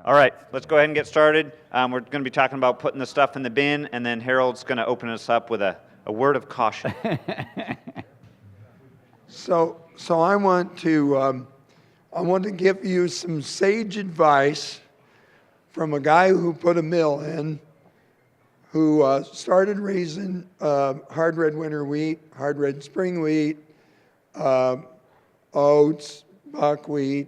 All right, let's go ahead and get started. We're going to be talking about putting the stuff in the bin, and then Harold's going to open us up with a word of caution. So I want to give you some sage advice from a guy who put a mill in, who started raising hard red winter wheat, hard red spring wheat, oats, buckwheat,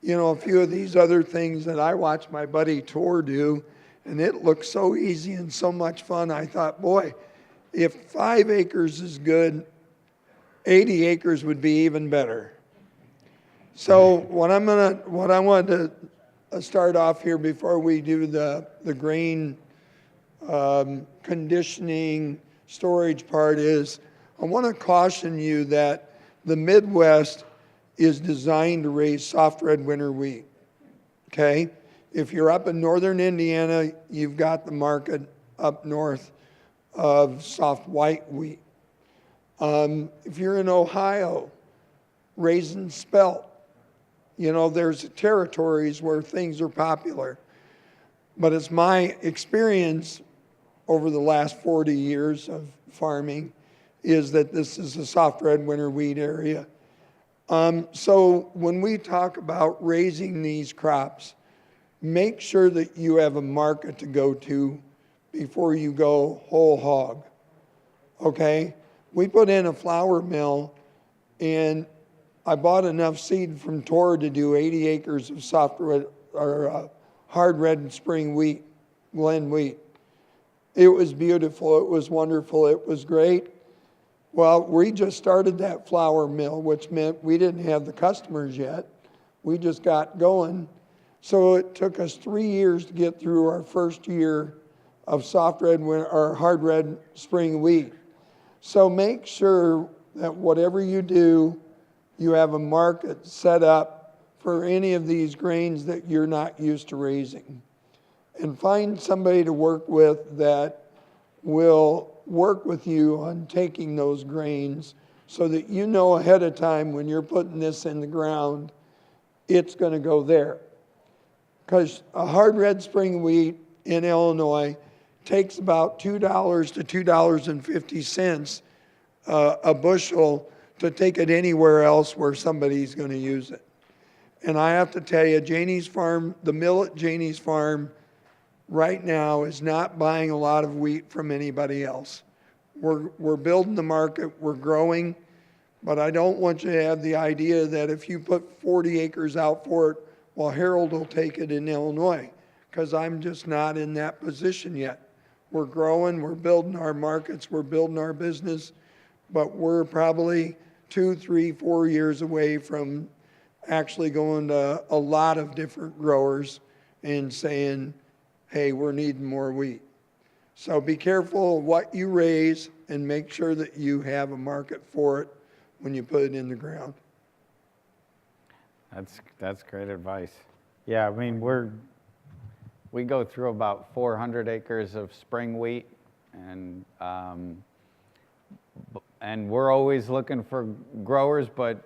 a few of these other things that I watched my buddy Thor do, and it looked so easy and so much fun. I thought, boy, if 5 acres is good, 80 acres would be even better. So what I wanted to start off here before we do the grain conditioning storage part is, I want to caution you that the Midwest is designed to raise soft red winter wheat, okay? If you're up in northern Indiana, you've got the market up north of soft white wheat. If you're in Ohio, raising spelt, there's territories where things are popular. But it's my experience over the last 40 years of farming is that this is a soft red winter wheat area. So when we talk about raising these crops, make sure that you have a market to go to before you go whole hog, okay? We put in a flour mill, and I bought enough seed from Thor to do 80 acres of soft red or hard red spring wheat, blend wheat. It was beautiful. It was wonderful. It was great. Well, we just started that flour mill, which meant we didn't have the customers yet. We just got going. So it took us 3 years to get through our first year of soft red or hard red spring wheat. So make sure that whatever you do, you have a market set up for any of these grains that you're not used to raising. And find somebody to work with that will work with you on taking those grains so that you know ahead of time when you're putting this in the ground, it's going to go there. Because a hard red spring wheat in Illinois takes about $2 to $2.50 a bushel to take it anywhere else where somebody's going to use it. And I have to tell you, Janie's farm, the mill at Janie's farm right now is not buying a lot of wheat from anybody else. We're building the market, we're growing, but I don't want you to have the idea that if you put 40 acres out for it, well, Harold will take it in Illinois, because I'm just not in that position yet. We're growing, we're building our markets, we're building our business, but we're probably 2, 3, 4 years away from actually going to a lot of different growers and saying, hey, we're needing more wheat. So be careful of what you raise and make sure that you have a market for it when you put it in the ground. That's great advice. Yeah, I mean, we go through about 400 acres of spring wheat, and we're always looking for growers, but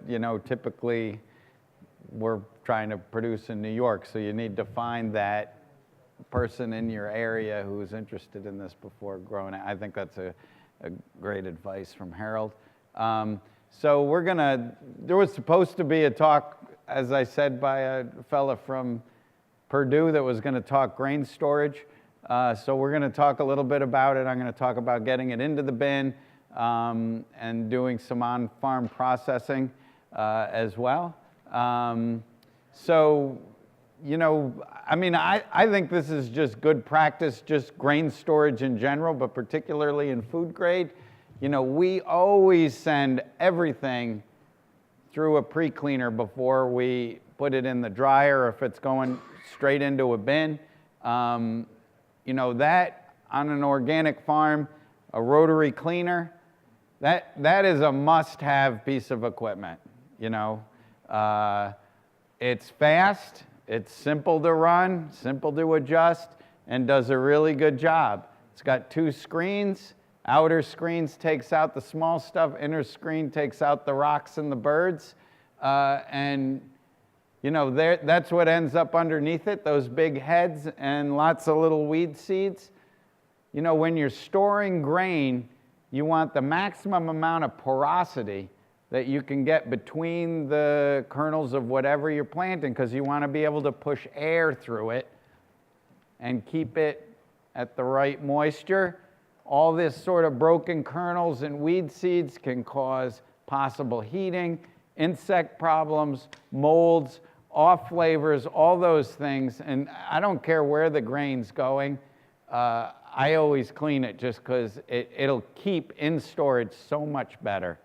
typically we're trying to produce in New York, so you need to find that person in your area who's interested in this before growing it. I think that's a great advice from Harold. So there was supposed to be a talk, as I said, by a fella from Purdue that was going to talk grain storage. So we're going to talk a little bit about it. I'm going to talk about getting it into the bin and doing some on-farm processing as well. I think this is just good practice, just grain storage in general, but particularly in food grade. We always send everything through a pre-cleaner before we put it in the dryer, if it's going straight into a bin. That on an organic farm, a rotary cleaner, that is a must-have piece of equipment. It's fast, it's simple to run, simple to adjust, and does a really good job. It's got 2 screens. Outer screens takes out the small stuff, inner screen takes out the rocks and the birds. you know, that's what ends up underneath it, those big heads and lots of little weed seeds. You know, when you're storing grain, you want the maximum amount of porosity that you can get between the kernels of whatever you're planting, because you want to be able to push air through it and keep it at the right moisture. All this sort of broken kernels and weed seeds can cause possible heating, insect problems, molds, off flavors, all those things. And I don't care where the grain's going. I always clean it just because it'll keep in storage so much better.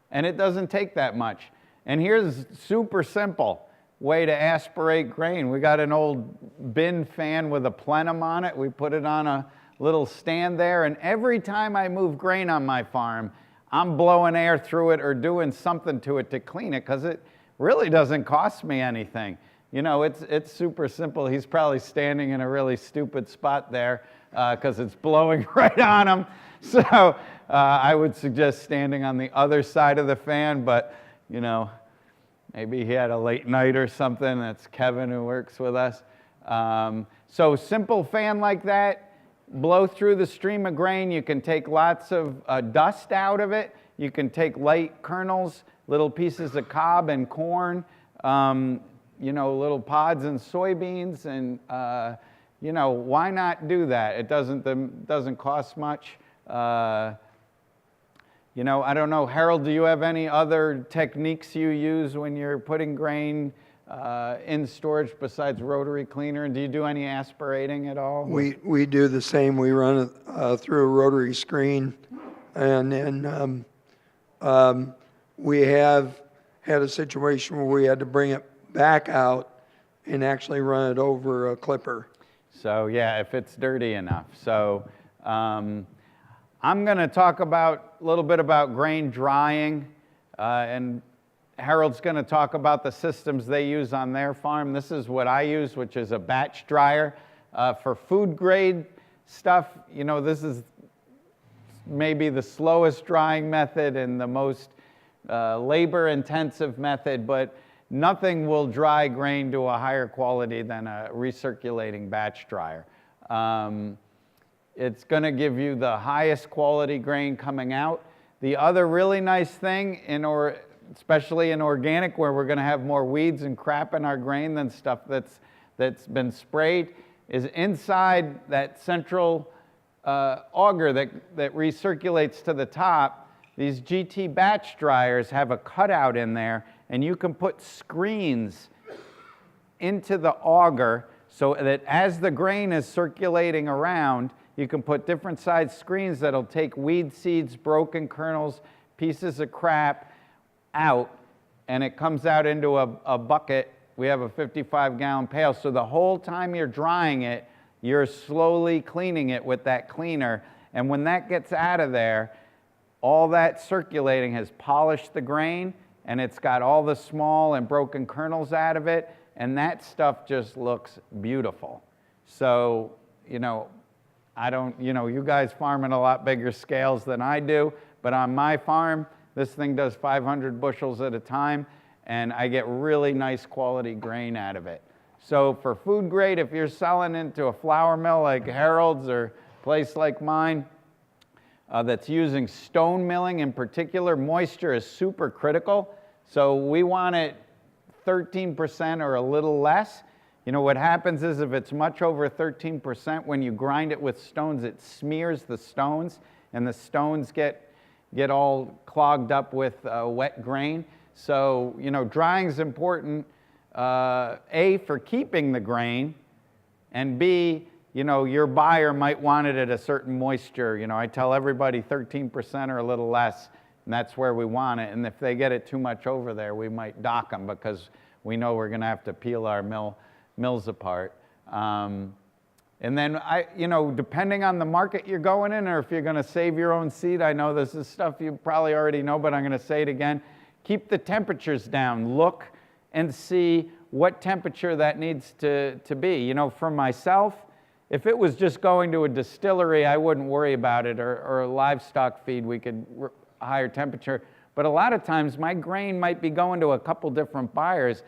And it doesn't take that much. And here's super simple way to aspirate grain. We got an old bin fan with a plenum on it. We put it on a little stand there, and every time I move grain on my farm, I'm blowing air through it or doing something to it to clean it, because it really doesn't cost me anything. You know, it's super simple. He's probably standing in a really stupid spot there because it's blowing right on him. So I would suggest standing on the other side of the fan, but, you know, maybe he had a late night or something. That's Kevin who works with us. So simple fan like that, blow through the stream of grain. You can take lots of dust out of it. You can take light kernels, little pieces of cob and corn, you know, little pods and soybeans, and you know, why not do that? It doesn't cost much. You know, I don't know, Harold, do you have any other techniques you use when you're putting grain in storage besides rotary cleaner? And do you do any aspirating at all? We do the same. We run it through a rotary screen, and then we have had a situation where we had to bring it back out and actually run it over a clipper. So yeah, if it's dirty enough. So I'm going to talk a little bit about grain drying, and Harold's going to talk about the systems they use on their farm. This is what I use, which is a batch dryer. For food grade stuff, you know, this is maybe the slowest drying method and the most labor intensive method, but nothing will dry grain to a higher quality than a recirculating batch dryer. It's going to give you the highest quality grain coming out. The other really nice thing, especially in organic, where we're going to have more weeds and crap in our grain than stuff that's been sprayed, is inside that central auger that recirculates to the top. These GT batch dryers have a cutout in there, and you can put screens into the auger so that as the grain is circulating around, you can put different size screens that'll take weed seeds, broken kernels, pieces of crap out, and it comes out into a bucket. We have a 55-gallon pail, so the whole time you're drying it, you're slowly cleaning it with that cleaner, and when that gets out of there, all that circulating has polished the grain, and it's got all the small and broken kernels out of it, and that stuff just looks beautiful. So, you know, you guys farm at a lot bigger scales than I do, but on my farm, this thing does 500 bushels at a time, and I get really nice quality grain out of it. So for food grade, if you're selling into a flour mill like Harold's or a place like mine that's using stone milling in particular, moisture is super critical. So we want it 13% or a little less. You know, what happens is if it's much over 13%, when you grind it with stones, it smears the stones, and the stones get all clogged up with wet grain. So, you know, drying is important, A, for keeping the grain, and B, you know, your buyer might want it at a certain moisture. You know, I tell everybody 13% or a little less, and that's where we want it. And if they get it too much over there, we might dock them because we know we're going to have to peel our mills apart. And then, you know, depending on the market you're going in, or if you're going to save your own seed, I know this is stuff you probably already know, but I'm going to say it again. Keep the temperatures down. Look and see what temperature that needs to be. You know, for myself, if it was just going to a distillery, I wouldn't worry about it, or a livestock feed, we could higher temperature. But a lot of times my grain might be going to a couple different buyers.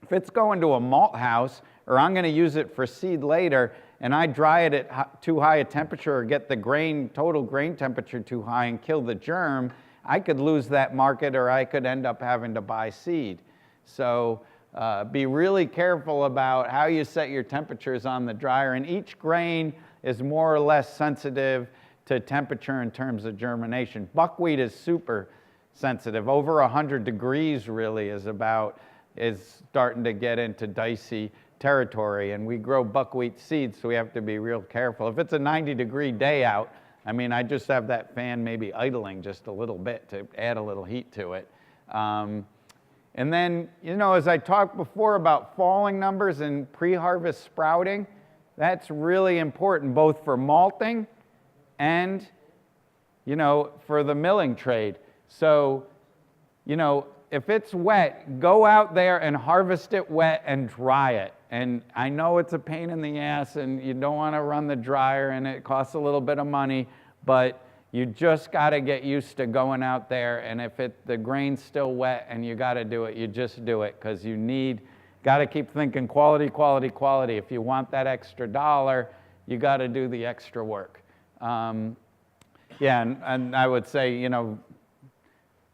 If it's going to a malt house, or I'm going to use it for seed later, and I dry it at too high a temperature or get the grain, total grain temperature too high and kill the germ, I could lose that market, or I could end up having to buy seed. So be really careful about how you set your temperatures on the dryer, and each grain is more or less sensitive to temperature in terms of germination. Buckwheat is super sensitive. Over 100 degrees really is starting to get into dicey territory, and we grow buckwheat seeds, so we have to be real careful. If it's a 90-degree day out, I mean, I just have that fan maybe idling just a little bit to add a little heat to it. And then, you know, as I talked before about falling numbers and pre-harvest sprouting, that's really important both for malting and, you know, for the milling trade. So, you know, if it's wet, go out there and harvest it wet and dry it. And I know it's a pain in the ass and you don't want to run the dryer and it costs a little bit of money, but you just got to get used to going out there, and if the grain's still wet and you got to do it, you just do it, because you got to keep thinking quality, quality, quality. If you want that extra dollar, you got to do the extra work. Yeah, and I would say, you know,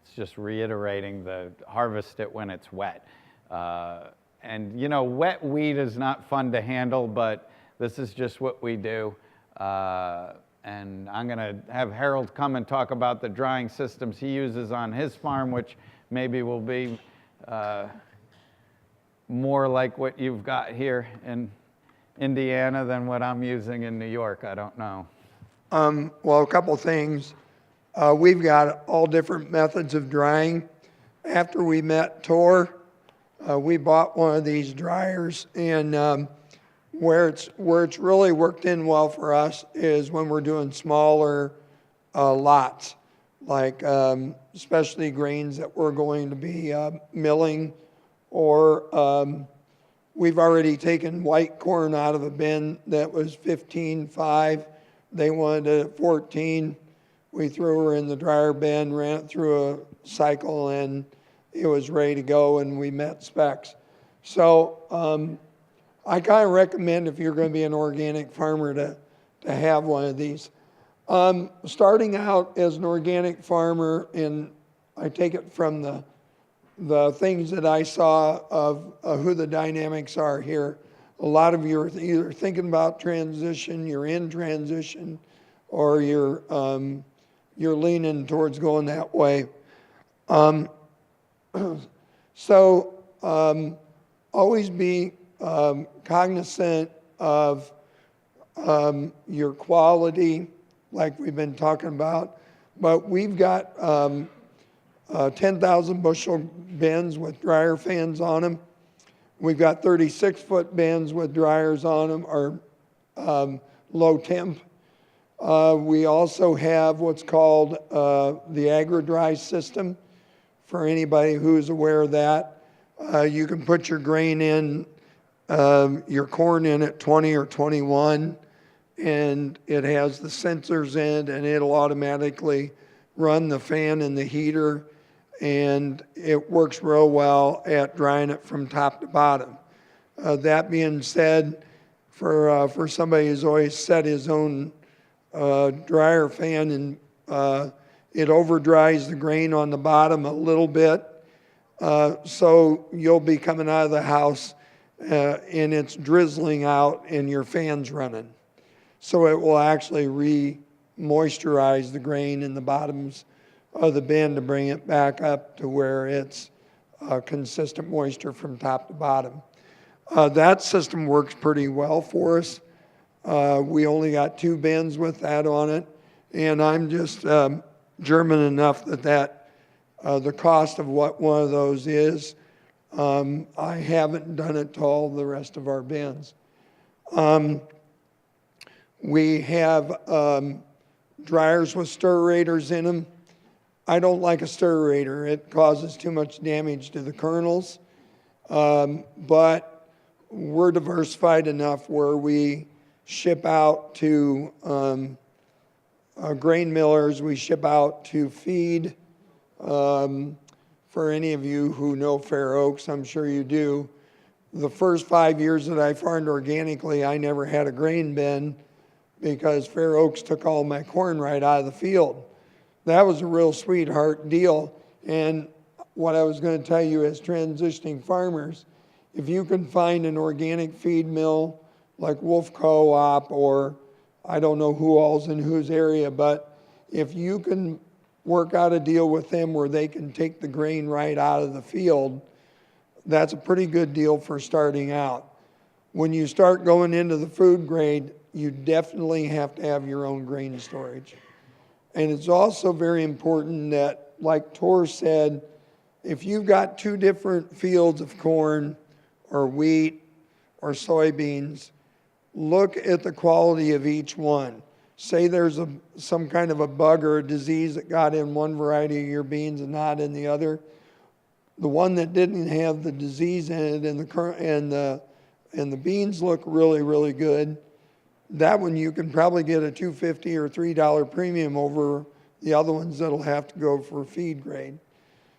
it's just reiterating the harvest it when it's wet. And you know, wet wheat is not fun to handle, but this is just what we do. And I'm going to have Harold come and talk about the drying systems he uses on his farm, which maybe will be more like what you've got here in Indiana than what I'm using in New York. I don't know. Well, a couple things. We've got all different methods of drying. After we met Thor, we bought one of these dryers, and where it's really worked in well for us is when we're doing smaller lots, like especially grains that we're going to be milling, or we've already taken white corn out of a bin that was 15.5. They wanted it at 14. We threw her in the dryer bin, ran it through a cycle, and it was ready to go, and we met specs. So I kind of recommend, if you're going to be an organic farmer, to have one of these. Starting out as an organic farmer, and I take it from the things that I saw of who the dynamics are here. A lot of you are either thinking about transition, you're in transition, or you're leaning towards going that way. So always be cognizant of your quality, like we've been talking about. But we've got 10,000 bushel bins with dryer fans on them. We've got 36-foot bins with dryers on them, or low temp. We also have what's called the agri-dry system. For anybody who's aware of that, you can put your grain in, your corn in at 20 or 21, and it has the sensors in, and it'll automatically run the fan and the heater, and it works real well at drying it from top to bottom. That being said, for somebody who's always set his own dryer fan, and it over dries the grain on the bottom a little bit, so you'll be coming out of the house and it's drizzling out and your fan's running. So it will actually re-moisturize the grain in the bottoms of the bin to bring it back up to where it's consistent moisture from top to bottom. That system works pretty well for us. We only got 2 bins with that on it, and I'm just German enough that the cost of what one of those is, I haven't done it to all the rest of our bins. We have dryers with stirrators in them. I don't like a stirrator. It causes too much damage to the kernels. But we're diversified enough where we ship out to grain millers, we ship out to feed For any of you who know Fair Oaks, I'm sure you do, the first 5 years that I farmed organically, I never had a grain bin because Fair Oaks took all my corn right out of the field. That was a real sweetheart deal. And what I was going to tell you as transitioning farmers, if you can find an organic feed mill like Wolf Co-op, or I don't know who all's in whose area, but if you can work out a deal with them where they can take the grain right out of the field, that's a pretty good deal for starting out. When you start going into the food grade, you definitely have to have your own grain storage. And it's also very important that, like Thor said, if you've got 2 different fields of corn or wheat or soybeans, look at the quality of each one. Say there's some kind of a bug or a disease that got in one variety of your beans and not in the other. The one that didn't have the disease in it and the beans look really, really good. That one you can probably get a $2.50 or $3 premium over the other ones that'll have to go for feed grade.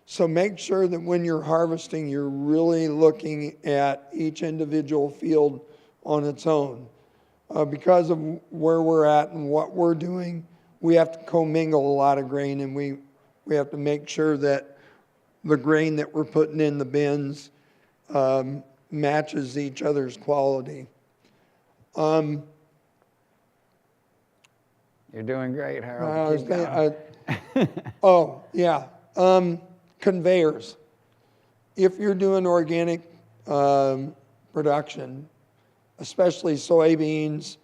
So make sure that when you're harvesting, you're really looking at each individual field on its own. Because of where we're at and what we're doing, we have to commingle a lot of grain, and we have to make sure that the grain that we're putting in the bins matches each other's quality. You're doing great, Harold. Keep going. Conveyors. If you're doing organic production, especially soybeans,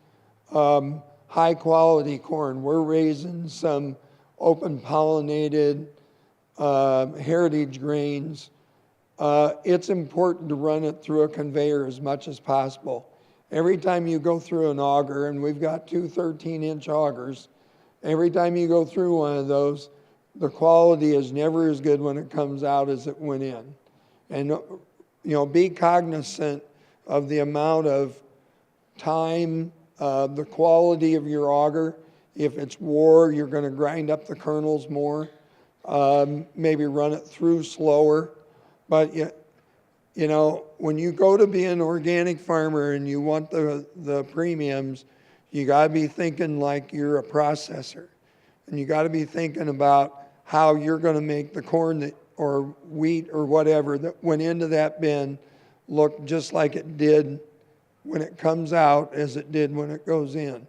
high quality corn. We're raising some open pollinated heritage grains. It's important to run it through a conveyor as much as possible. Every time you go through an auger, and we've got 2 13-inch augers, every time you go through one of those, the quality is never as good when it comes out as it went in. And be cognizant of the amount of time, the quality of your auger. If it's war, you're going to grind up the kernels more. Maybe run it through slower. But when you go to be an organic farmer and you want the premiums, you got to be thinking like you're a processor, and you got to be thinking about how you're going to make the corn or wheat or whatever that went into that bin look just like it did when it comes out as it did when it goes in.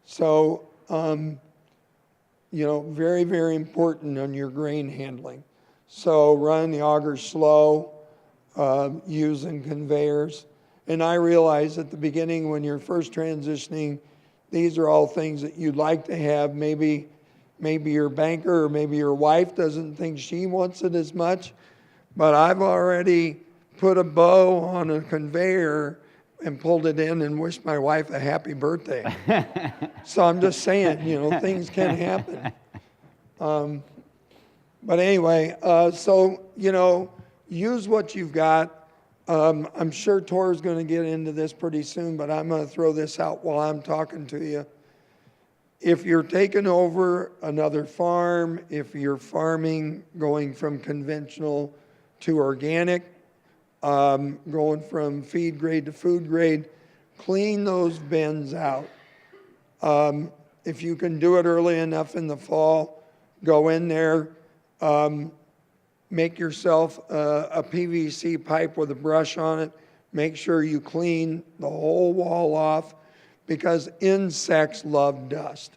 So, very, very important on your grain handling. So running the augers slow, using conveyors. And I realize at the beginning when you're first transitioning, these are all things that you'd like to have. Maybe your banker or maybe your wife doesn't think she wants it as much, but I've already put a bow on a conveyor and pulled it in and wished my wife a happy birthday. So I'm just saying, things can happen. But anyway, use what you've got. I'm sure Thor's going to get into this pretty soon, but I'm going to throw this out while I'm talking to you. If you're taking over another farm, if you're farming, going from conventional to organic, going from feed grade to food grade, clean those bins out. If you can do it early enough in the fall, go in there, make yourself a PVC pipe with a brush on it. Make sure you clean the whole wall off, because insects love dust.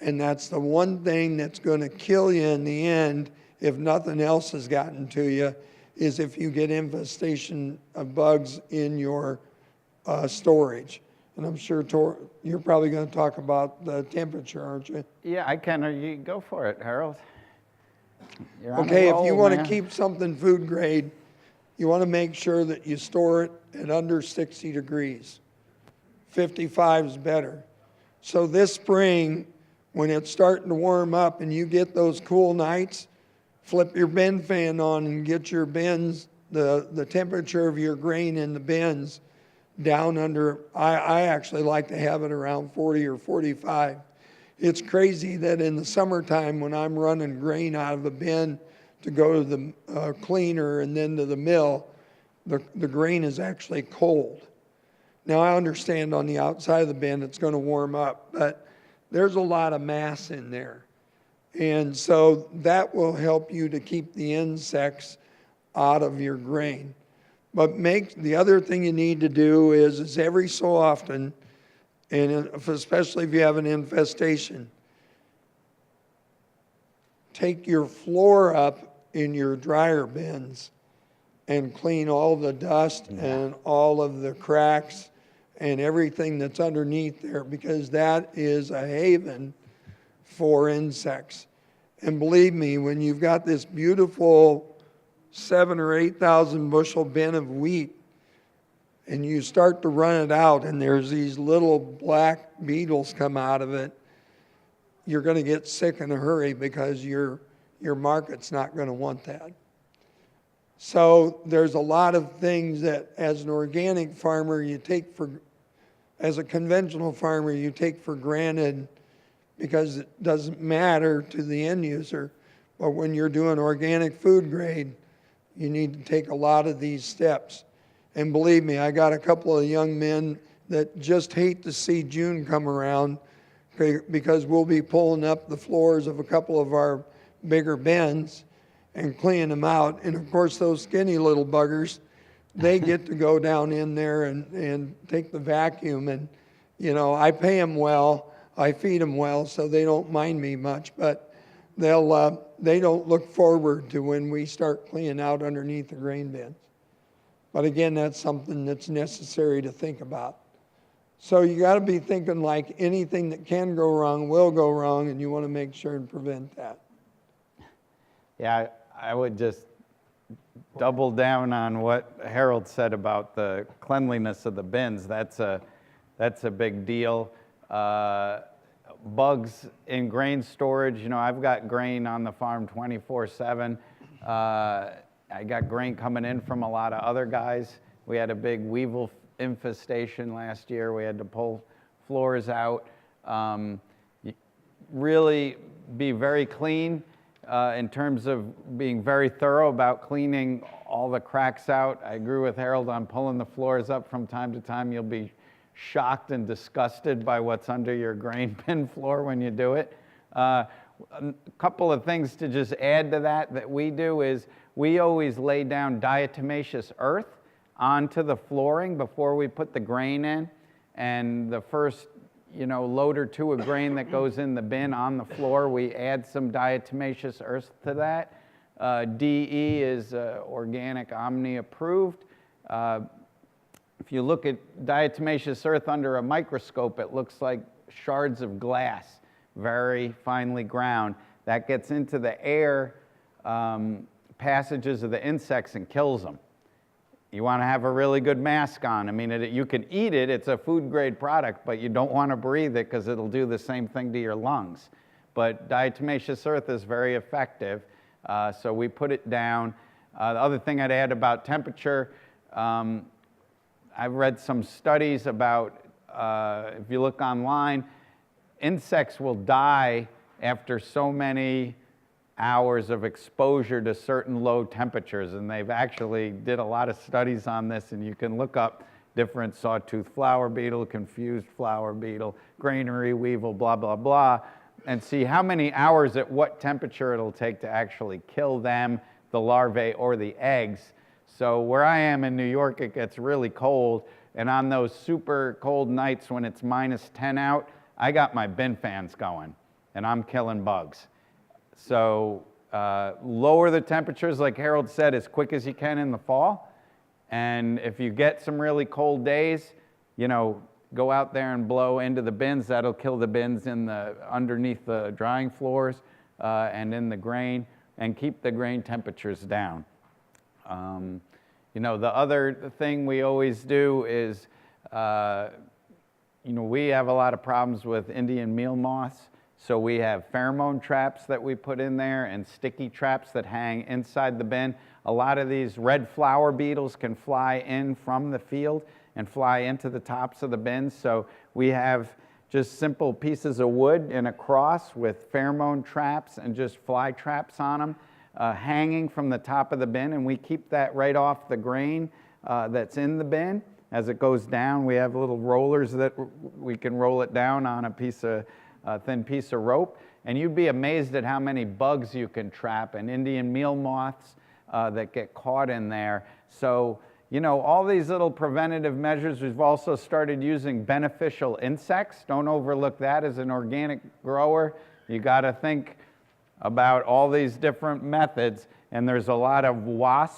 And that's the one thing that's going to kill you in the end, if nothing else has gotten to you, is if you get infestation of bugs in your storage. And I'm sure you're probably going to talk about the temperature, aren't you? Yeah, I can. You go for it, Harold. Okay, if you want to keep something food grade, you want to make sure that you store it at under 60 degrees. 55 is better. So this spring, when it's starting to warm up and you get those cool nights, flip your bin fan on and get your bins, the temperature of your grain in the bins down under, I actually like to have it around 40 or 45. It's crazy that in the summertime when I'm running grain out of a bin to go to the cleaner and then to the mill, the grain is actually cold. Now I understand on the outside of the bin it's going to warm up, but there's a lot of mass in there. And so that will help you to keep the insects out of your grain. But the other thing you need to do is every so often, and especially if you have an infestation, take your floor up in your dryer bins and clean all the dust and all of the cracks and everything that's underneath there, because that is a haven for insects. And believe me, when you've got this beautiful 7,000 or 8,000 bushel bin of wheat and you start to run it out and there's these little black beetles come out of it, you're going to get sick in a hurry because your market's not going to want that. So there's a lot of things that as an organic farmer as a conventional farmer you take for granted because it doesn't matter to the end user. But when you're doing organic food grade, you need to take a lot of these steps. And believe me, I got a couple of young men that just hate to see June come around because we'll be pulling up the floors of a couple of our bigger bins and cleaning them out. And of course, those skinny little buggers, they get to go down in there and take the vacuum. And, you know, I pay them well, I feed them well, so they don't mind me much. But they don't look forward to when we start cleaning out underneath the grain bins. But again, that's something that's necessary to think about. So you got to be thinking like anything that can go wrong will go wrong, and you want to make sure and prevent that. Yeah, I would just double down on what Harold said about the cleanliness of the bins. That's a big deal. Bugs in grain storage, you know, I've got grain on the farm 24/7. I got grain coming in from a lot of other guys. We had a big weevil infestation last year. We had to pull floors out. Really be very clean in terms of being very thorough about cleaning all the cracks out. I agree with Harold on pulling the floors up from time to time. You'll be shocked and disgusted by what's under your grain bin floor when you do it. A couple of things to just add to that we do is we always lay down diatomaceous earth onto the flooring before we put the grain in. And the first, you know, load or two of grain that goes in the bin on the floor, we add some diatomaceous earth to that. DE is Organic Omni approved. If you look at diatomaceous earth under a microscope, it looks like shards of glass, very finely ground. That gets into the air passages of the insects and kills them. You want to have a really good mask on. I mean, you can eat it, it's a food grade product, but you don't want to breathe it because it'll do the same thing to your lungs. But diatomaceous earth is very effective, so we put it down. The other thing I'd add about temperature, I've read some studies about, if you look online, insects will die after so many hours of exposure to certain low temperatures, and they've actually did a lot of studies on this, and you can look up different sawtooth flower beetle, confused flower beetle, granary weevil, blah, blah, blah, and see how many hours at what temperature it'll take to actually kill them, the larvae or the eggs. So where I am in New York, it gets really cold, and on those super cold nights when it's -10 out, I got my bin fans going, and I'm killing bugs. So lower the temperatures, like Harold said, as quick as you can in the fall. And if you get some really cold days, you know, go out there and blow into the bins. That'll kill the bins underneath the drying floors and in the grain, and keep the grain temperatures down. You know, the other thing we always do is, you know, we have a lot of problems with Indian meal moths. So we have pheromone traps that we put in there and sticky traps that hang inside the bin. A lot of these red flower beetles can fly in from the field and fly into the tops of the bins. So we have just simple pieces of wood in a cross with pheromone traps and just fly traps on them, hanging from the top of the bin, and we keep that right off the grain that's in the bin. As it goes down, we have little rollers that we can roll it down on a thin piece of rope, and you'd be amazed at how many bugs you can trap, and Indian meal moths that get caught in there. So, you know, all these little preventative measures. We've also started using beneficial insects. Don't overlook that as an organic grower. You got to think about all these different methods, and there's a lot of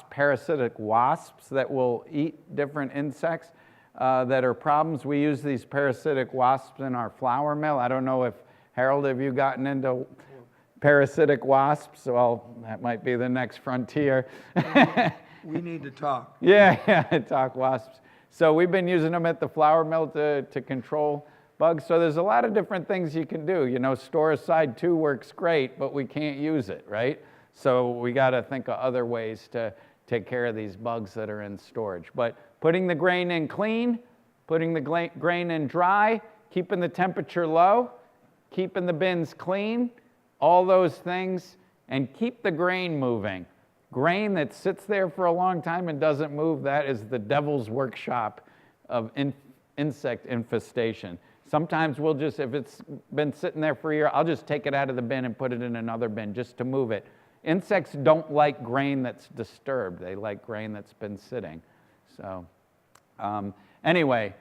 parasitic wasps that will eat different insects that are problems. We use these parasitic wasps in our flour mill. I don't know if, Harold, have you gotten into parasitic wasps? Well, that might be the next frontier. We need to talk. Yeah, talk wasps. So we've been using them at the flour mill to control bugs. So there's a lot of different things you can do. You know, store aside 2 works great, but we can't use it, right? So we got to think of other ways to take care of these bugs that are in storage. But putting the grain in clean, putting the grain in dry, keeping the temperature low, keeping the bins clean, all those things, and keep the grain moving. Grain that sits there for a long time and doesn't move, that is the devil's workshop of insect infestation. Sometimes we'll just, if it's been sitting there for a year, I'll just take it out of the bin and put it in another bin just to move it. Insects don't like grain that's disturbed. They like grain that's been sitting. So anyway,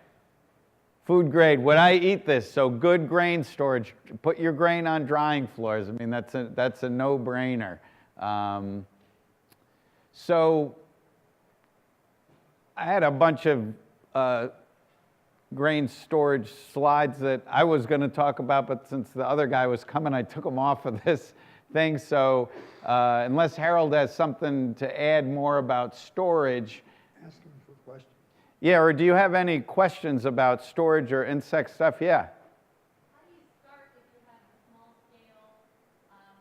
food grade, would I eat this? So good grain storage. Put your grain on drying floors. I mean, that's a no-brainer. So I had a bunch of grain storage slides that I was going to talk about, but since the other guy was coming, I took them off of this thing. So unless Harold has something to add more about storage. Ask him for questions. Yeah, or do you have any questions about storage or insect stuff? Yeah. How do you start if you have a small scale,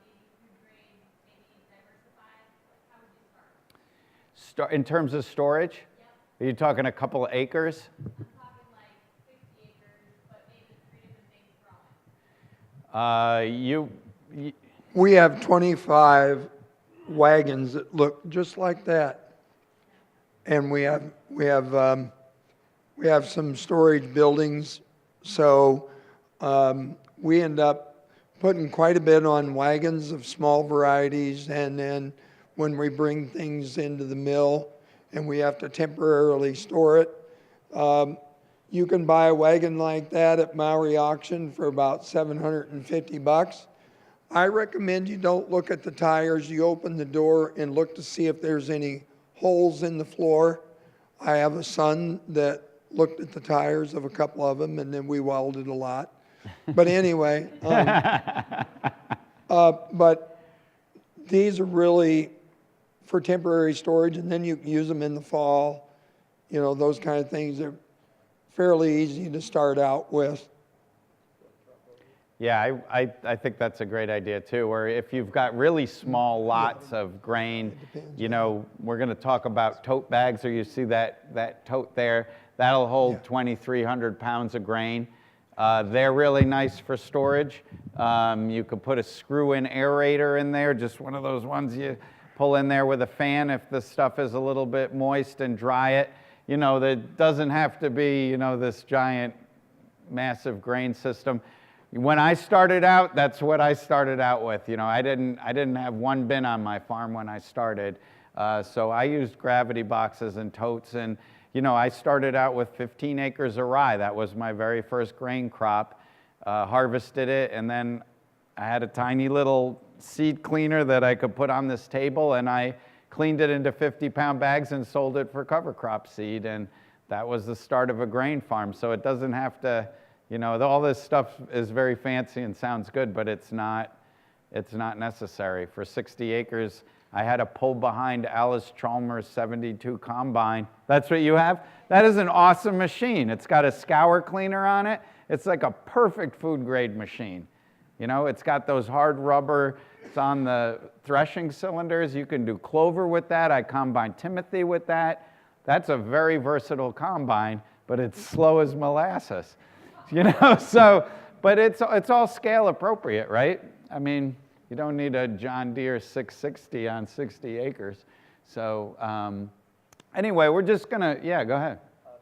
maybe food grade, maybe diversified? How would you start? In terms of storage? Yep. Are you talking a couple of acres? I'm talking like 60 acres, but maybe 3 different things growing. We have 25 wagons that look just like that, and we have some storage buildings. So we end up putting quite a bit on wagons of small varieties, and then when we bring things into the mill and we have to temporarily store it, you can buy a wagon like that at Maui auction for about $750. I recommend you don't look at the tires. You open the door and look to see if there's any holes in the floor. I have a son that looked at the tires of a couple of them, and then we welded a lot. But anyway, but these are really for temporary storage, and then you can use them in the fall. You know, those kind of things are fairly easy to start out with. Yeah, I think that's a great idea too, where if you've got really small lots of grain, you know, we're going to talk about tote bags, or you see that tote there, that'll hold 2,300 pounds of grain. They're really nice for storage. You could put a screw-in aerator in there, just one of those ones you pull in there with a fan if the stuff is a little bit moist, and dry it. You know, that doesn't have to be, you know, this giant, massive grain system. When I started out, that's what I started out with. You know, I didn't have one bin on my farm when I started, so I used gravity boxes and totes. And you know, I started out with 15 acres of rye. That was my very first grain crop. Harvested it, and then I had a tiny little seed cleaner that I could put on this table, and I cleaned it into 50-pound bags and sold it for cover crop seed. And that was the start of a grain farm. So it doesn't have to. You know, all this stuff is very fancy and sounds good, but it's not necessary. For 60 acres, I had a pull behind Alice Chalmers 72 combine. That's what you have? That is an awesome machine. It's got a scour cleaner on it. It's like a perfect food grade machine. You know, it's got those hard rubber, it's on the threshing cylinders. You can do clover with that. I combine Timothy with that. That's a very versatile combine, but it's slow as molasses. You know, so but it's all scale appropriate, right? I mean, you don't need a John Deere 660 on 60 acres. So anyway, we're just gonna, yeah, go ahead.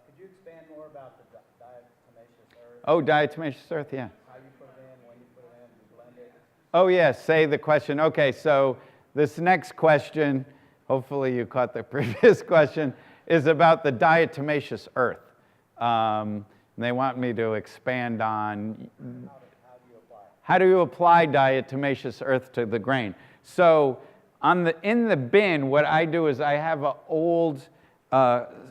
Could you expand more about the diatomaceous earth? Oh, diatomaceous earth, yeah. How you put it in, when you put it in, you blend it? Oh, yeah, say the question. Okay, so this next question, hopefully you caught the previous question, is about the diatomaceous earth. They want me to expand on how do you apply diatomaceous earth to the grain. So in the bin, what I do is I have an old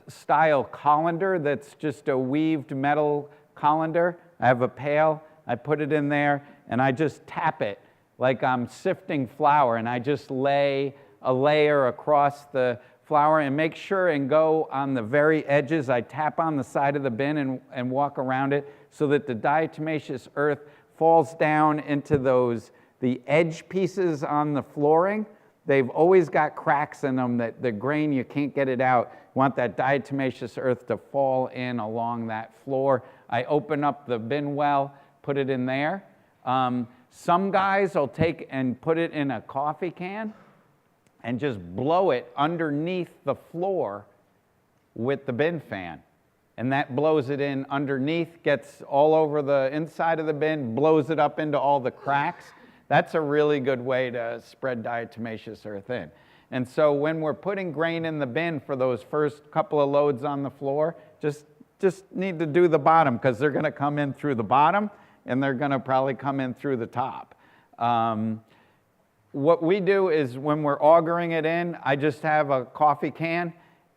style colander that's just a weaved metal colander. I have a pail, I put it in there, and I just tap it like I'm sifting flour, and I just lay a layer across the flour and make sure and go on the very edges. I tap on the side of the bin and walk around it so that the diatomaceous earth falls down into the edge pieces on the flooring. They've always got cracks in them that the grain, you can't get it out. You want that diatomaceous earth to fall in along that floor. I open up the bin well, put it in there. Some guys will take and put it in a coffee can and just blow it underneath the floor with the bin fan. And that blows it in underneath, gets all over the inside of the bin, blows it up into all the cracks. That's a really good way to spread diatomaceous earth in. And so when we're putting grain in the bin for those first couple of loads on the floor, just need to do the bottom, because they're going to come in through the bottom and they're going to probably come in through the top. What we do is when we're augering it in, I just have a coffee can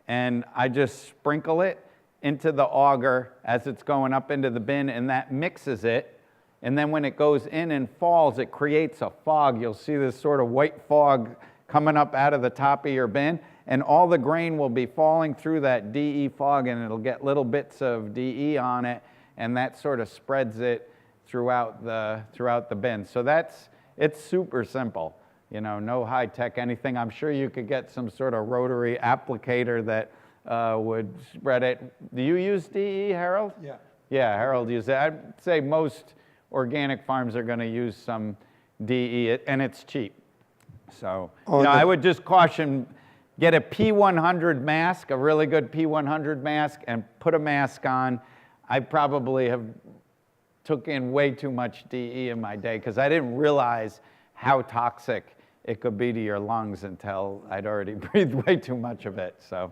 and I just sprinkle it into the auger as it's going up into the bin, and that mixes it. And then when it goes in and falls, it creates a fog. You'll see this sort of white fog coming up out of the top of your bin, and all the grain will be falling through that DE fog, and it'll get little bits of DE on it, and that sort of spreads it throughout the bin. So it's super simple. You know, no high-tech anything. I'm sure you could get some sort of rotary applicator that would spread it. Do you use DE, Harold? Yeah. Yeah, Harold uses it. I'd say most organic farms are going to use some DE, and it's cheap. So, I would just caution, get a P100 mask, a really good P100 mask, and put a mask on. I probably have took in way too much DE in my day because I didn't realize how toxic it could be to your lungs until I'd already breathed way too much of it. So,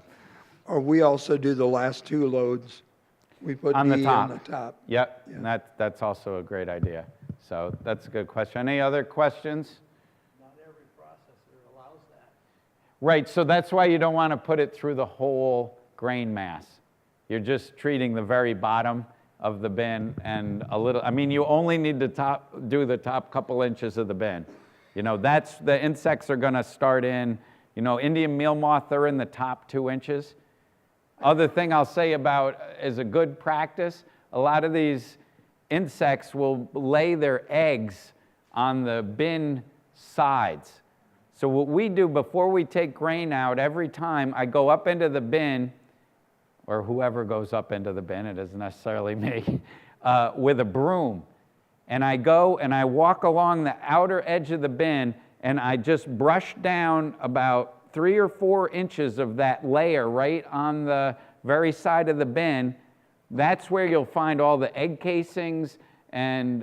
Or we also do the last two loads. We put on the DE top. on the top. Yep, Yeah. and that's also a great idea. So that's a good question. Any other questions? Not every processor allows that. Right, so that's why you don't want to put it through the whole grain mass. You're just treating the very bottom of the bin and a little, I mean, you only need to do the top couple inches of the bin. You know, that's, the insects are going to start in, you know, Indian meal moth, they're in the top 2 inches. Other thing I'll say about is a good practice, a lot of these insects will lay their eggs on the bin sides. So what we do before we take grain out, every time I go up into the bin, or whoever goes up into the bin, it isn't necessarily me, with a broom. And I go and I walk along the outer edge of the bin and I just brush down about 3 or 4 inches of that layer right on the very side of the bin. That's where you'll find all the egg casings and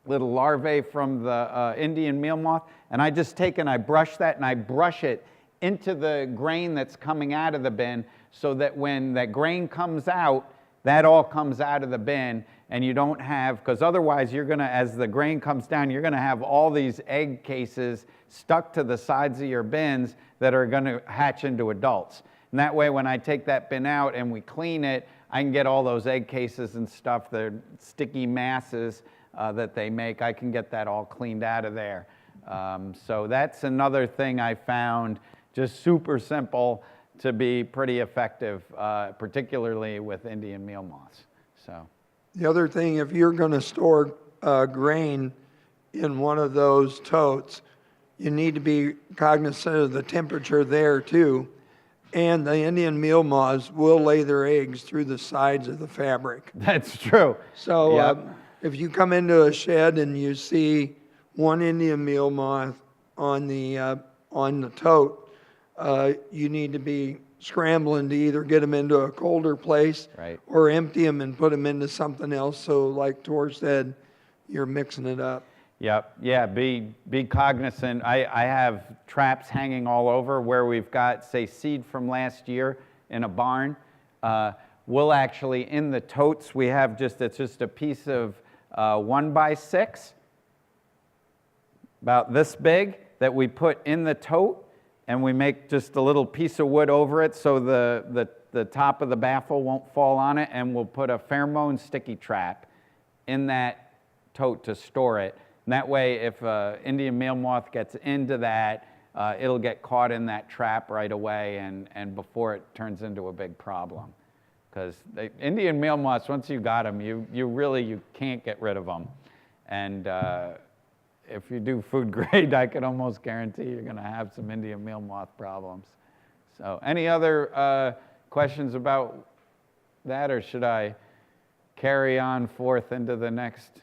little larvae from the Indian meal moth. And I just take and I brush that and I brush it into the grain that's coming out of the bin so that when that grain comes out, that all comes out of the bin, and you don't have, because otherwise you're gonna, as the grain comes down, you're gonna have all these egg cases stuck to the sides of your bins that are gonna hatch into adults. And that way when I take that bin out and we clean it, I can get all those egg cases and stuff, the sticky masses that they make, I can get that all cleaned out of there. So that's another thing I found, just super simple, to be pretty effective, particularly with Indian meal moths. So, The other thing, if you're going to store grain in one of those totes, you need to be cognizant of the temperature there too. And the Indian meal moths will lay their eggs through the sides of the fabric. that's true. So Yep. If you come into a shed and you see one Indian meal moth on the tote, you need to be scrambling to either get them into a colder place Right. or empty them and put them into something else. So like Thor said, you're mixing it up. Yep. Yeah. Be cognizant. I have traps hanging all over where we've got, say, seed from last year in a barn. We'll actually, in the totes, we have it's just a piece of 1x6, about this big, that we put in the tote, and we make just a little piece of wood over it so the top of the baffle won't fall on it, and we'll put a pheromone sticky trap in that tote to store it. And that way, if Indian meal moth gets into that, it'll get caught in that trap right away and before it turns into a big problem. Because Indian meal moths, once you got them, you can't get rid of them. And if you do food grade, I can almost guarantee you're going to have some Indian meal moth problems. So any other questions about that, or should I carry on forth into the next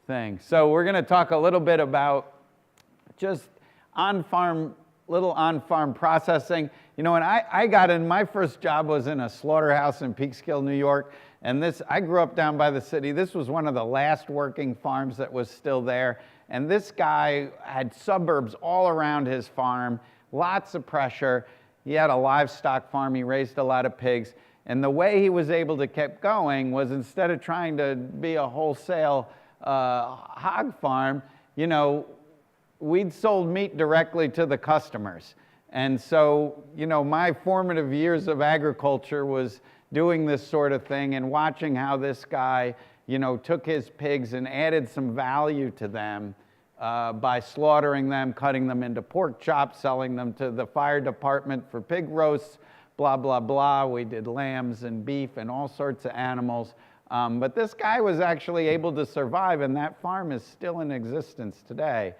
thing? So we're going to talk a little bit about just on-farm processing. You know, when I got in, my first job was in a slaughterhouse in Peekskill, New York. And I grew up down by the city. This was one of the last working farms that was still there. And this guy had suburbs all around his farm, lots of pressure. He had a livestock farm. He raised a lot of pigs. And the way he was able to keep going was, instead of trying to be a wholesale hog farm, you know, we'd sold meat directly to the customers. And so, you know, my formative years of agriculture was doing this sort of thing and watching how this guy, you know, took his pigs and added some value to them by slaughtering them, cutting them into pork chops, selling them to the fire department for pig roasts, blah, blah, blah. We did lambs and beef and all sorts of animals. But this guy was actually able to survive, and that farm is still in existence today,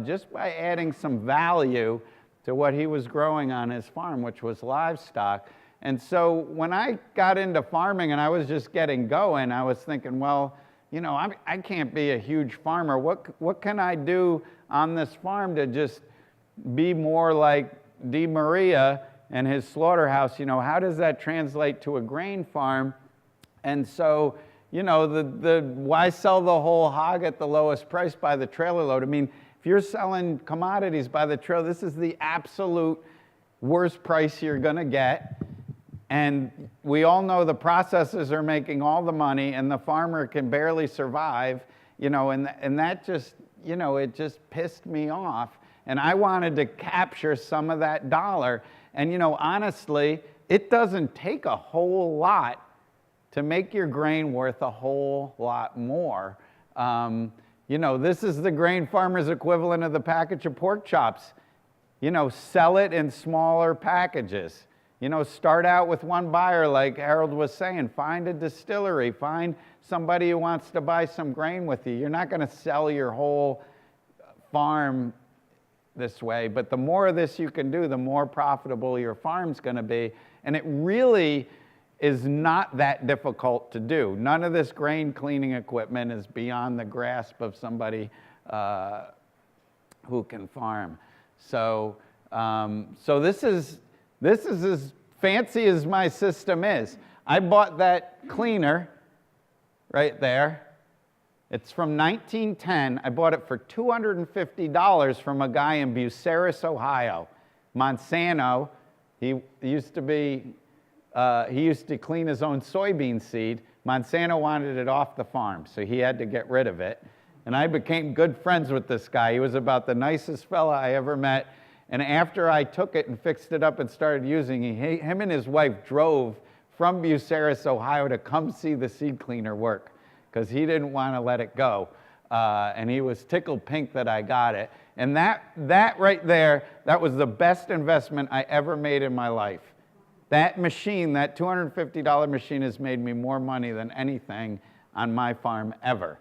just by adding some value to what he was growing on his farm, which was livestock. And so when I got into farming and I was just getting going, I was thinking, well, you know, I can't be a huge farmer. What can I do on this farm to just be more like Di Maria and his slaughterhouse? You know, how does that translate to a grain farm? And so, you know, why sell the whole hog at the lowest price by the trailer load? I mean, if you're selling commodities by the trailer, this is the absolute worst price you're going to get. And we all know the processors are making all the money and the farmer can barely survive, you know, and that just, you know, it just pissed me off. And I wanted to capture some of that dollar. And, you know, honestly, it doesn't take a whole lot to make your grain worth a whole lot more. You know, this is the grain farmer's equivalent of the package of pork chops. You know, sell it in smaller packages. You know, start out with one buyer, like Harold was saying. Find a distillery. Find somebody who wants to buy some grain with you. You're not going to sell your whole farm this way, but the more of this you can do, the more profitable your farm's going to be. And it really is not that difficult to do. None of this grain cleaning equipment is beyond the grasp of somebody who can farm. So, so this is as fancy as my system is. I bought that cleaner right there. It's from 1910. I bought it for $250 from a guy in Bucyrus, Ohio. Monsanto, he used to clean his own soybean seed. Monsanto wanted it off the farm, so he had to get rid of it. And I became good friends with this guy. He was about the nicest fella I ever met. And after I took it and fixed it up and started using it, him and his wife drove from Bucyrus, Ohio to come see the seed cleaner work because he didn't want to let it go. And he was tickled pink that I got it. And that right there, that was the best investment I ever made in my life. That machine, that $250 machine, has made me more money than anything on my farm ever.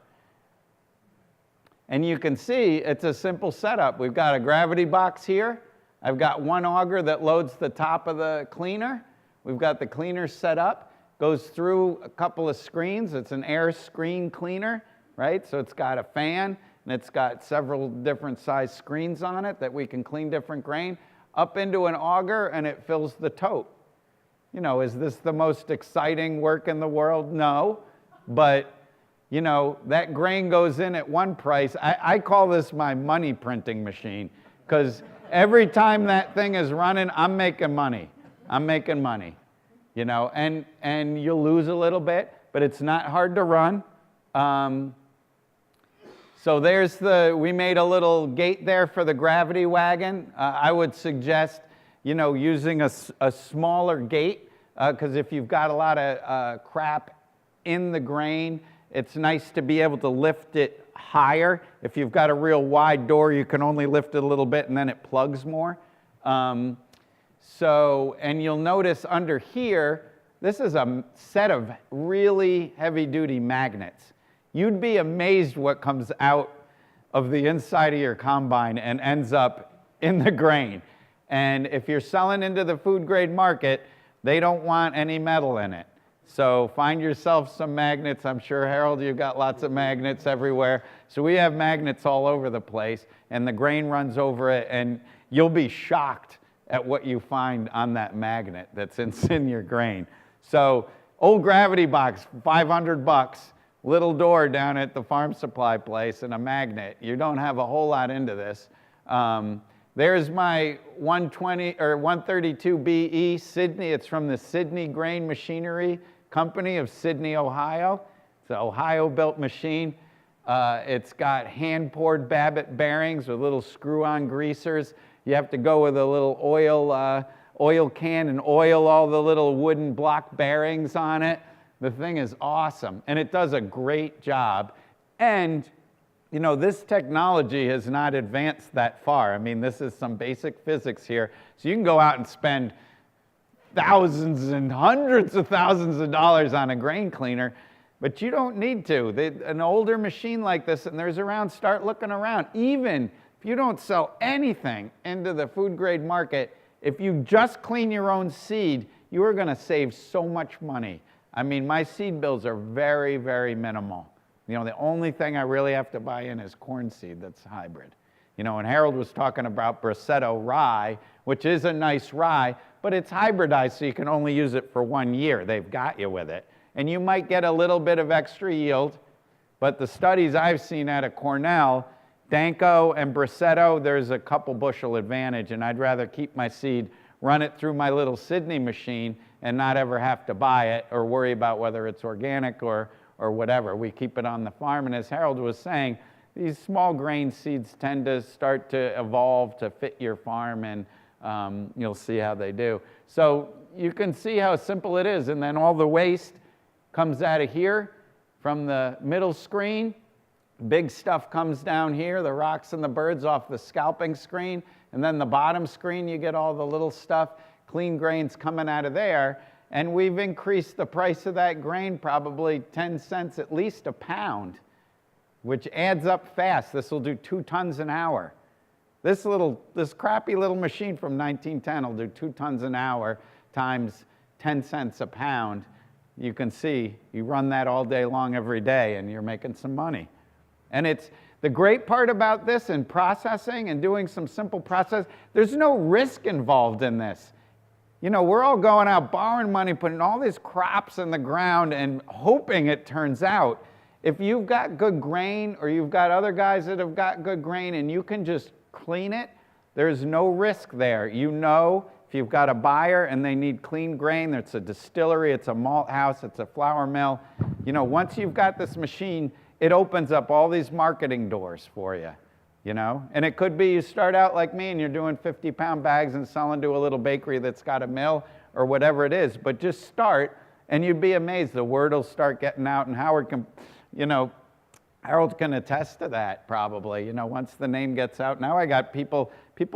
And you can see it's a simple setup. We've got a gravity box here. I've got one auger that loads the top of the cleaner. We've got the cleaner set up, goes through a couple of screens. It's an air screen cleaner. right? So it's got a fan, and it's got several different size screens on it that we can clean different grain, up into an auger, and it fills the tote. You know, is this the most exciting work in the world? No, but you know, that grain goes in at one price. I call this my money printing machine, because every time that thing is running, I'm making money. I'm making money, you know, and you'll lose a little bit, but it's not hard to run. So there's we made a little gate there for the gravity wagon. I would suggest, you know, using a smaller gate, because if you've got a lot of crap in the grain, it's nice to be able to lift it higher. If you've got a real wide door, you can only lift it a little bit and then it plugs more. And you'll notice under here, this is a set of really heavy-duty magnets. You'd be amazed what comes out of the inside of your combine and ends up in the grain. And if you're selling into the food grade market, they don't want any metal in it. So find yourself some magnets. I'm sure, Harold, you've got lots of magnets everywhere. So we have magnets all over the place, and the grain runs over it, and you'll be shocked at what you find on that magnet that's in your grain. So old gravity box, $500, little door down at the farm supply place, and a magnet. You don't have a whole lot into this. There's my 120 or 132 BE Sydney. It's from the Sydney Grain Machinery Company of Sydney, Ohio. It's an Ohio-built machine. It's got hand-poured Babbitt bearings with little screw-on greasers. You have to go with a little oil can and oil all the little wooden block bearings on it. The thing is awesome, and it does a great job. And you know, this technology has not advanced that far. I mean, this is some basic physics here. So you can go out and spend thousands and hundreds of thousands of dollars on a grain cleaner, but you don't need to. An older machine like this, and there's around, start looking around. Even if you don't sell anything into the food grade market, if you just clean your own seed, you are gonna save so much money. I mean, my seed bills are very, very minimal. You know, the only thing I really have to buy in is corn seed that's hybrid. You know, and Harold was talking about Brasetto rye, which is a nice rye, but it's hybridized, so you can only use it for 1 year. They've got you with it. And you might get a little bit of extra yield, but the studies I've seen out of Cornell, Danko and Brasetto, there's a couple bushel advantage, and I'd rather keep my seed, run it through my little Sydney machine, and not ever have to buy it or worry about whether it's organic or whatever. We keep it on the farm, and as Harold was saying, these small grain seeds tend to start to evolve to fit your farm, and you'll see how they do. So you can see how simple it is, and then all the waste comes out of here from the middle screen. Big stuff comes down here, the rocks and the birds off the scalping screen, and then the bottom screen, you get all the little stuff, clean grains coming out of there. And we've increased the price of that grain probably 10 cents at least a pound, which adds up fast. This will do 2 tons an hour. This crappy little machine from 1910 will do 2 tons an hour times 10 cents a pound. You can see, you run that all day long every day and you're making some money. And it's the great part about this and processing and doing some simple process, there's no risk involved in this. You know, we're all going out borrowing money, putting all these crops in the ground and hoping it turns out. If you've got good grain or you've got other guys that have got good grain and you can just clean it, there's no risk there. You know, if you've got a buyer and they need clean grain, it's a distillery, it's a malt house, it's a flour mill. You know, once you've got this machine, it opens up all these marketing doors for you. You know, and it could be you start out like me and you're doing 50-pound bags and selling to a little bakery that's got a mill or whatever it is, but just start and you'd be amazed. The word will start getting out, and Howard can, you know, Harold can attest to that probably. You know, once the name gets out, now I got people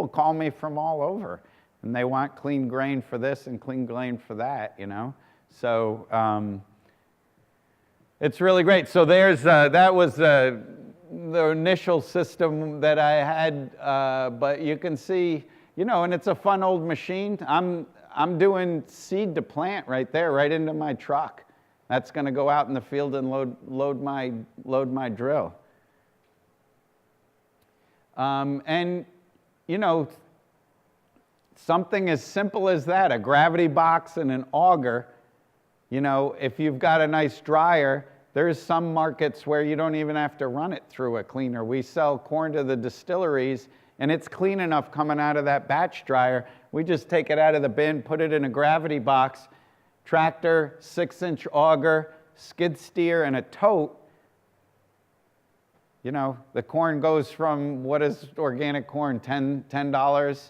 call me from all over and they want clean grain for this and clean grain for that, you know. So it's really great. So there's, that was the initial system that I had, but you can see, you know, and it's a fun old machine. I'm doing seed to plant right there, right into my truck. That's going to go out in the field and load my drill. And, you know, something as simple as that, a gravity box and an auger, you know, if you've got a nice dryer, there's some markets where you don't even have to run it through a cleaner. We sell corn to the distilleries, and it's clean enough coming out of that batch dryer. We just take it out of the bin, put it in a gravity box, tractor, 6-inch auger, skid steer, and a tote. You know, the corn goes from, what is organic corn, $10,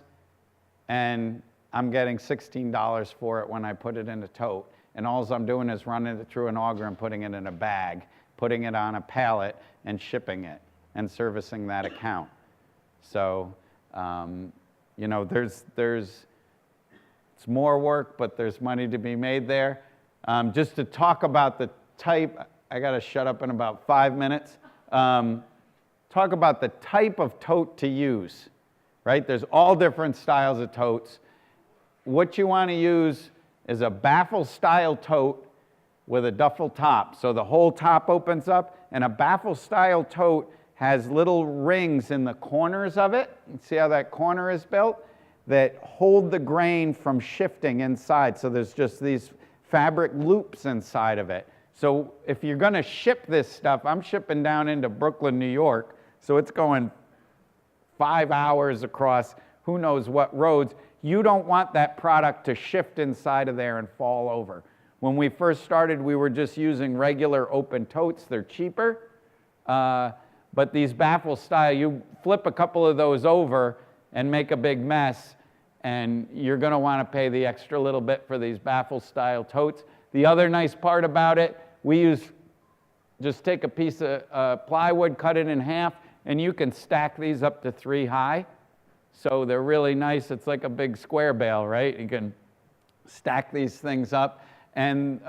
and I'm getting $16 for it when I put it in a tote. And all I'm doing is running it through an auger and putting it in a bag, putting it on a pallet and shipping it and servicing that account. So, you know, it's more work, but there's money to be made there. Just to talk about the type, I got to shut up in about 5 minutes. Talk about the type of tote to use, right? There's all different styles of totes. What you want to use is a baffle-style tote with a duffel top. So the whole top opens up, and a baffle-style tote has little rings in the corners of it. See how that corner is built? That hold the grain from shifting inside. So there's just these fabric loops inside of it. So if you're going to ship this stuff, I'm shipping down into Brooklyn, New York, so it's going 5 hours across who knows what roads. You don't want that product to shift inside of there and fall over. When we first started, we were just using regular open totes. They're cheaper. But these baffle style, you flip a couple of those over and make a big mess, and you're going to want to pay the extra little bit for these baffle style totes. The other nice part about it, just take a piece of plywood, cut it in half, and you can stack these up to 3 high. So they're really nice. It's like a big square bale, right? You can stack these things up. And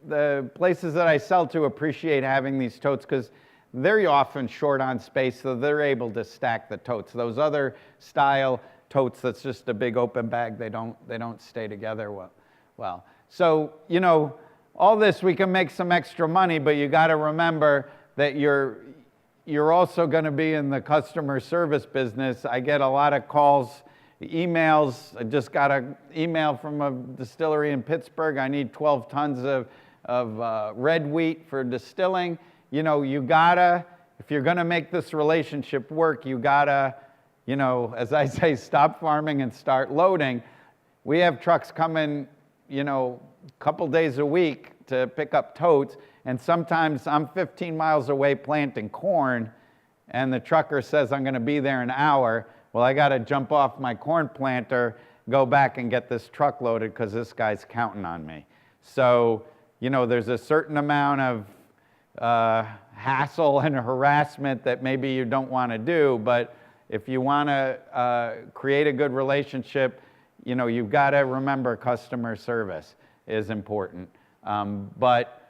the places that I sell to appreciate having these totes because they're often short on space, so they're able to stack the totes. Those other style totes, that's just a big open bag, they don't stay together well. So, you know, all this, we can make some extra money, but you got to remember that you're also going to be in the customer service business. I get a lot of calls, emails. I just got an email from a distillery in Pittsburgh. I need 12 tons of red wheat for distilling. You know, you gotta, if you're going to make this relationship work, you gotta, you know, as I say, stop farming and start loading. We have trucks coming, you know, a couple days a week to pick up totes, and sometimes I'm 15 miles away planting corn, and the trucker says I'm going to be there an hour. Well, I got to jump off my corn planter, go back and get this truck loaded because this guy's counting on me. So, you know, there's a certain amount of hassle and harassment that maybe you don't want to do, but if you want to create a good relationship, you know, you've got to remember customer service is important. But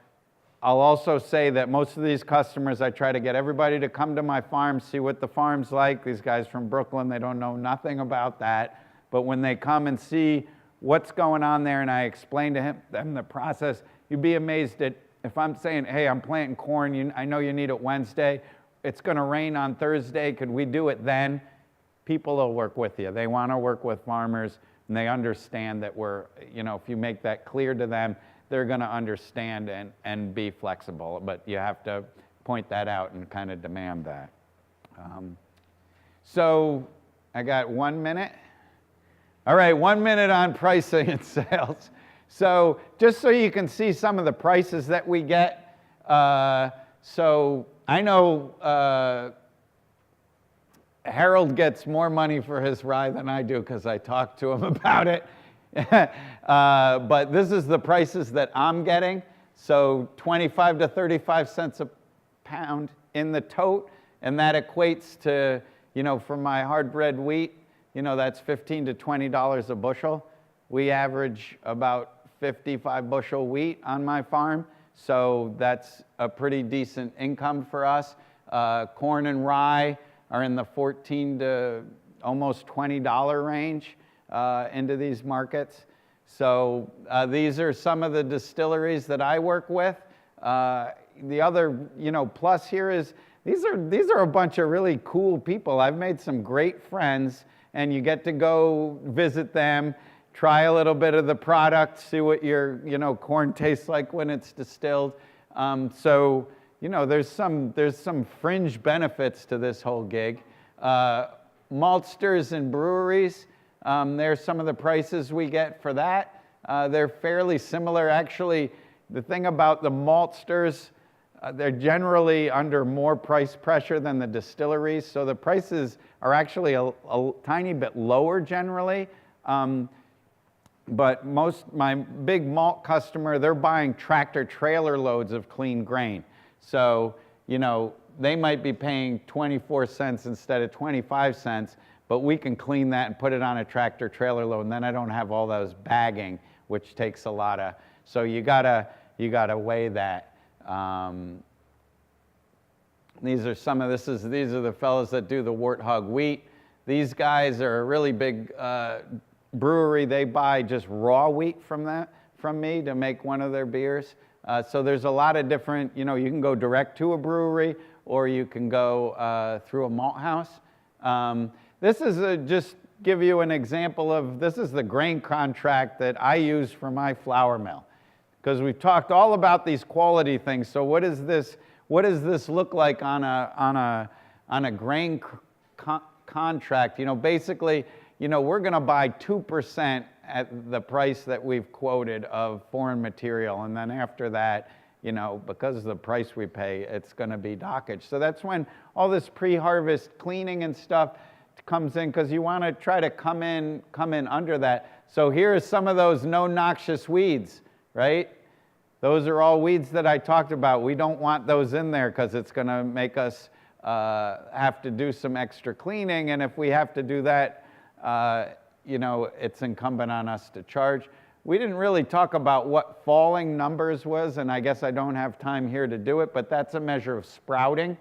I'll also say that most of these customers, I try to get everybody to come to my farm, see what the farm's like. These guys from Brooklyn, they don't know nothing about that. But when they come and see what's going on there and I explain to them the process, you'd be amazed at, if I'm saying, hey, I'm planting corn, I know you need it Wednesday, it's going to rain on Thursday, could we do it then? People will work with you. They want to work with farmers, and they understand that we're, you know, if you make that clear to them, they're going to understand and be flexible. But you have to point that out and kind of demand that. So I got 1 minute. All right, 1 minute on pricing and sales. So just so you can see some of the prices that we get. So I know Harold gets more money for his rye than I do because I talked to him about it. But this is the prices that I'm getting. So 25 to 35 cents a pound in the tote. And that equates to, you know, for my hard red wheat, you know, that's $15 to $20 a bushel. We average about 55 bushel wheat on my farm. So that's a pretty decent income for us. Corn and rye are in the $14 to almost $20 range into these markets. So these are some of the distilleries that I work with. The other, plus here is these are a bunch of really cool people. I've made some great friends, and you get to go visit them, try a little bit of the product, see what your corn tastes like when it's distilled. So there's some fringe benefits to this whole gig. Maltsters and breweries, there's some of the prices we get for that. They're fairly similar. Actually, the thing about the maltsters, they're generally under more price pressure than the distilleries, so the prices are actually a tiny bit lower generally. But my big malt customer, they're buying tractor trailer loads of clean grain. So, they might be paying 24 cents instead of 25 cents, but we can clean that and put it on a tractor trailer load, and then I don't have all those bagging, which takes a lot of, so you gotta weigh that. These are the fellows that do the Warthog wheat. These guys are a really big brewery. They buy just raw wheat from me to make one of their beers. So there's a lot of different, you can go direct to a brewery, or you can go through a malt house. This is just give you an example of, this is the grain contract that I use for my flour mill. Because we've talked all about these quality things. So what does this look like on a grain contract? Basically, we're going to buy 2% at the price that we've quoted of foreign material, and then after that, because of the price we pay, it's going to be dockage. So that's when all this pre-harvest cleaning and stuff comes in, because you want to try to come in under that. So here are some of those no noxious weeds, right? Those are all weeds that I talked about. We don't want those in there because it's going to make us have to do some extra cleaning, and if we have to do that, it's incumbent on us to charge. We didn't really talk about what falling numbers was, and I guess I don't have time here to do it, but that's a measure of sprouting.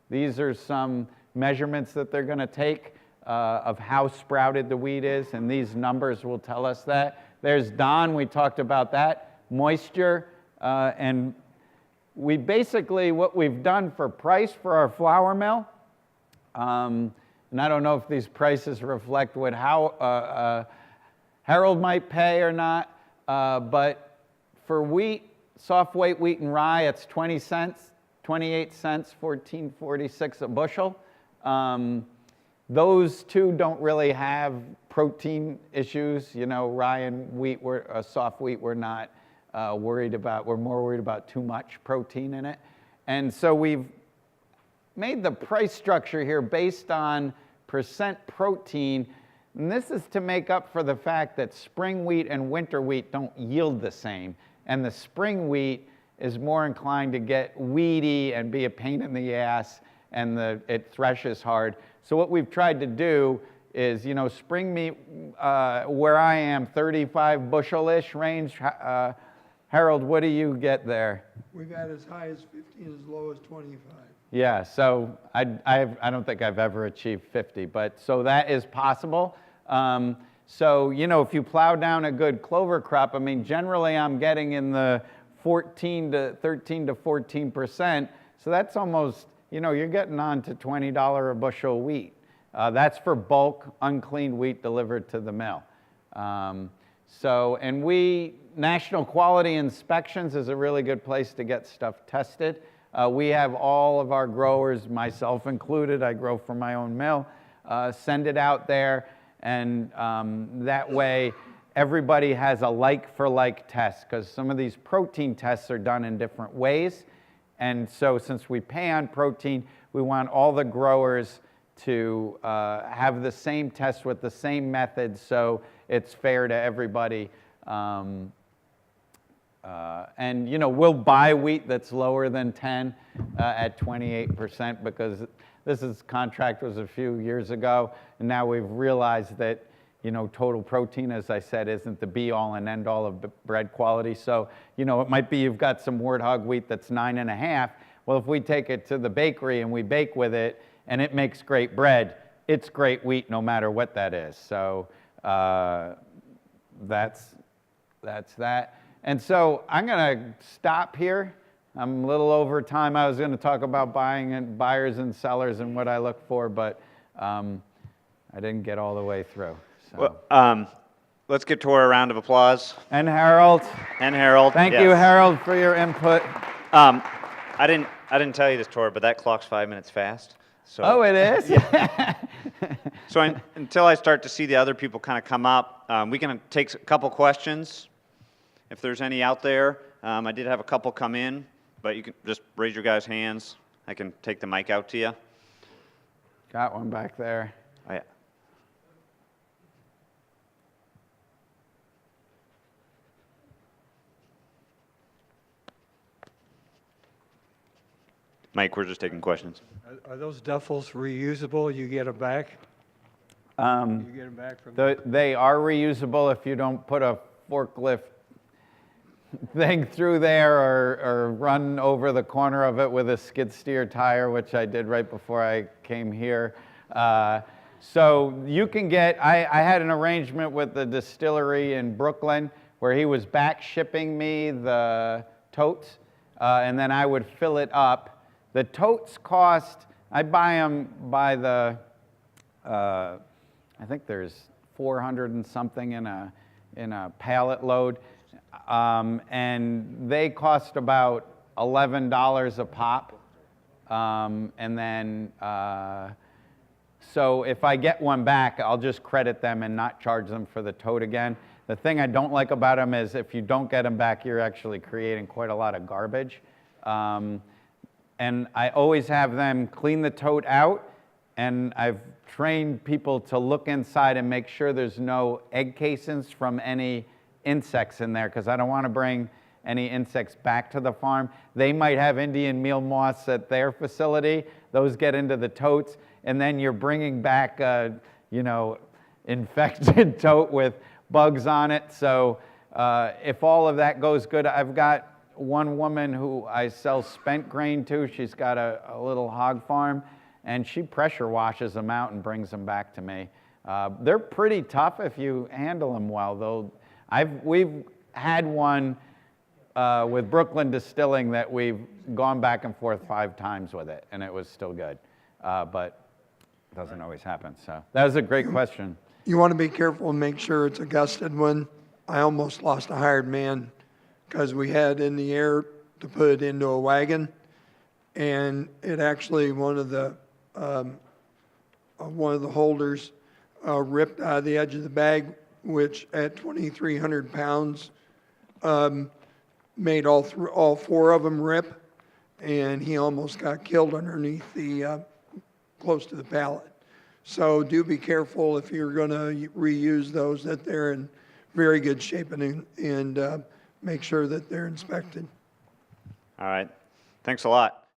These are some measurements that they're going to take of how sprouted the wheat is, and these numbers will tell us that. There's Don, we talked about that. Moisture, and we basically, what we've done for price for our flour mill, and I don't know if these prices reflect what Harold might pay or not, but for wheat, soft weight wheat and rye, it's 20 cents, 28 cents, 14.46 a bushel. Those two don't really have protein issues. Rye and wheat, soft wheat, we're not worried about. We're more worried about too much protein in it. And so we've made the price structure here based on percent protein, and this is to make up for the fact that spring wheat and winter wheat don't yield the same, and the spring wheat is more inclined to get weedy and be a pain in the ass, and it threshes hard. So what we've tried to do is, spring meat, where I am, 35 bushel-ish range. Harold, what do you get there? We've had as high as 50 and as low as 25. Yeah, so I don't think I've ever achieved 50, but so that is possible. So, if you plow down a good clover crop, generally I'm getting in the 13 to 14%, so that's almost, you're getting on to $20 a bushel wheat. That's for bulk, uncleaned wheat delivered to the mill. National Quality Inspections is a really good place to get stuff tested. We have all of our growers, myself included, I grow for my own mill, send it out there, and that way everybody has a like-for-like test, because some of these protein tests are done in different ways. And so since we pay on protein, we want all the growers to have the same test with the same method, so it's fair to everybody. We'll buy wheat that's lower than 10 at 28%, because this contract was a few years ago, and now we've realized that total protein, as I said, isn't the be-all and end-all of bread quality. So it might be you've got some Warthog wheat that's 9.5. Well, if we take it to the bakery and we bake with it, and it makes great bread, it's great wheat no matter what that is. So that's that's that. And so I'm going to stop here. I'm a little over time. I was going to talk about buying and buyers and sellers and what I look for, but I didn't get all the way through. So. Well, let's give Tor a round of applause. And Harold. And Harold. Thank yes. you, Harold, for your input. I didn't tell you this, Tor, but that clock's 5 minutes fast. So, Oh, it is? So until I start to see the other people kind of come up, we can take a couple questions, if there's any out there. I did have a couple come in, but you can just raise your guys' hands. I can take the mic out to you. Got one back there. Oh, yeah. Mike, we're just taking questions. Are those duffels reusable? You get them back? You get them back from They are reusable if you don't put a forklift thing through there or run over the corner of it with a skid steer tire, which I did right before I came here. So you can get, I had an arrangement with the distillery in Brooklyn where he was back shipping me the totes, and then I would fill it up. The totes cost, I buy them by the, I think there's 400 and something in a pallet load, and they cost about $11 a pop, and then so if I get one back, I'll just credit them and not charge them for the tote again. The thing I don't like about them is if you don't get them back, you're actually creating quite a lot of garbage. And I always have them clean the tote out, and I've trained people to look inside and make sure there's no egg casings from any insects in there, because I don't want to bring any insects back to the farm. They might have Indian meal moths at their facility. Those get into the totes, and then you're bringing back a, infected tote with bugs on it. So if all of that goes good, I've got one woman who I sell spent grain to. She's got a little hog farm, and she pressure washes them out and brings them back to me. They're pretty tough if you handle them well. We've had one with Brooklyn Distilling that we've gone back and forth 5 times with it, and it was still good. But it doesn't always happen. So that was a great question. You want to be careful and make sure it's a gusted one. I almost lost a hired man because we had in the air to put it into a wagon, and it actually one of the holders ripped out of the edge of the bag, which at 2,300 pounds made all 4 of them rip, and he almost got killed underneath the close to the pallet. So do be careful if you're going to reuse those, that they're in very good shape and make sure that they're inspected. All right. Thanks a lot.